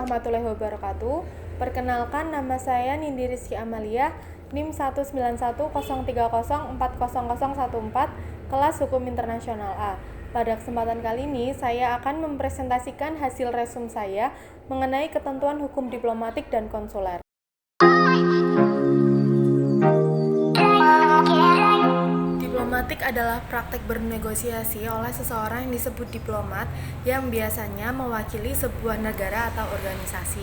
warahmatullahi wabarakatuh. Perkenalkan, nama saya Nindi Rizky Amalia, NIM 19103040014, kelas Hukum Internasional A. Pada kesempatan kali ini, saya akan mempresentasikan hasil resum saya mengenai ketentuan hukum diplomatik dan konsuler. Diplomatik adalah praktek bernegosiasi oleh seseorang yang disebut diplomat yang biasanya mewakili sebuah negara atau organisasi.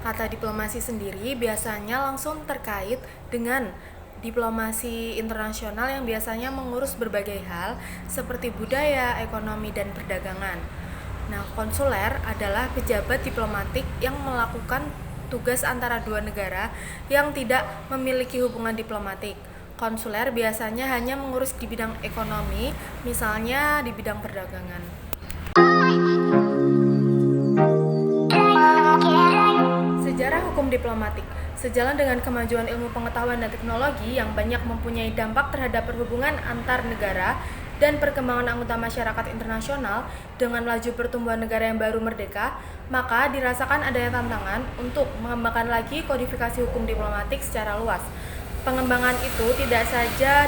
Kata diplomasi sendiri biasanya langsung terkait dengan diplomasi internasional yang biasanya mengurus berbagai hal seperti budaya, ekonomi, dan perdagangan. Nah, konsuler adalah pejabat diplomatik yang melakukan tugas antara dua negara yang tidak memiliki hubungan diplomatik. Konsuler biasanya hanya mengurus di bidang ekonomi, misalnya di bidang perdagangan. Sejarah hukum diplomatik. Sejalan dengan kemajuan ilmu pengetahuan dan teknologi yang banyak mempunyai dampak terhadap perhubungan antar negara dan perkembangan anggota masyarakat internasional dengan laju pertumbuhan negara yang baru merdeka, maka dirasakan adanya tantangan untuk mengembangkan lagi kodifikasi hukum diplomatik secara luas. Pengembangan itu tidak saja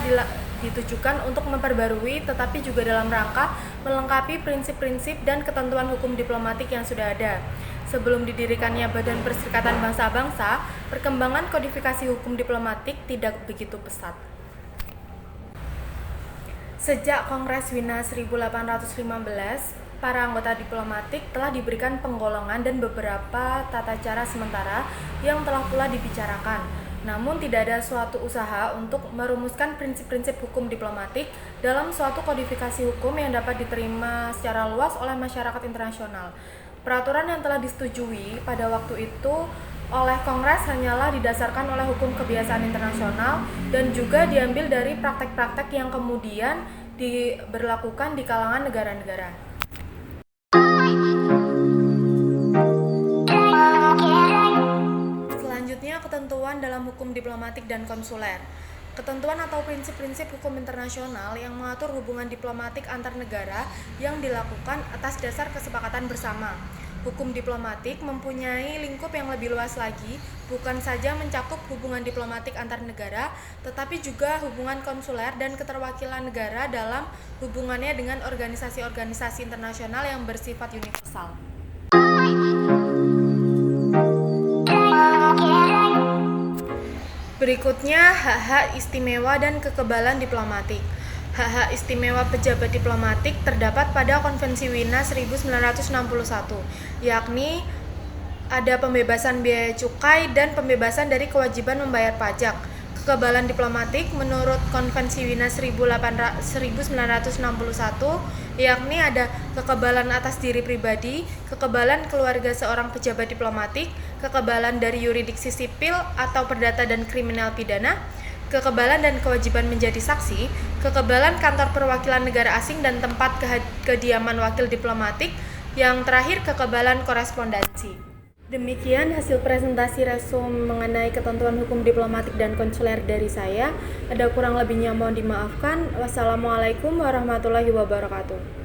ditujukan untuk memperbarui, tetapi juga dalam rangka melengkapi prinsip-prinsip dan ketentuan hukum diplomatik yang sudah ada. Sebelum didirikannya Badan Perserikatan Bangsa-Bangsa, perkembangan kodifikasi hukum diplomatik tidak begitu pesat. Sejak Kongres Wina 1815, para anggota diplomatik telah diberikan penggolongan dan beberapa tata cara sementara yang telah pula dibicarakan. Namun tidak ada suatu usaha untuk merumuskan prinsip-prinsip hukum diplomatik dalam suatu kodifikasi hukum yang dapat diterima secara luas oleh masyarakat internasional. Peraturan yang telah disetujui pada waktu itu oleh Kongres hanyalah didasarkan oleh hukum kebiasaan internasional dan juga diambil dari praktek-praktek yang kemudian diberlakukan di kalangan negara-negara. Ketentuan dalam hukum diplomatik dan konsuler. Ketentuan atau prinsip-prinsip hukum internasional yang mengatur hubungan diplomatik antar negara yang dilakukan atas dasar kesepakatan bersama. Hukum diplomatik mempunyai lingkup yang lebih luas lagi, bukan saja mencakup hubungan diplomatik antar negara, tetapi juga hubungan konsuler dan keterwakilan negara dalam hubungannya dengan organisasi-organisasi internasional yang bersifat universal. Berikutnya, hak-hak istimewa dan kekebalan diplomatik. Hak-hak istimewa pejabat diplomatik terdapat pada Konvensi Wina 1961, yakni ada pembebasan biaya cukai dan pembebasan dari kewajiban membayar pajak. Kekebalan diplomatik menurut Konvensi Wina 1961, yakni ada kekebalan atas diri pribadi, kekebalan keluarga seorang pejabat diplomatik, kekebalan dari yurisdiksi sipil atau perdata dan kriminal pidana, kekebalan dan kewajiban menjadi saksi, kekebalan kantor perwakilan negara asing dan tempat kediaman wakil diplomatik, yang terakhir kekebalan korespondensi. Demikian hasil presentasi resum mengenai ketentuan hukum diplomatik dan konsuler dari saya. Ada kurang lebihnya mohon dimaafkan. Wassalamualaikum warahmatullahi wabarakatuh.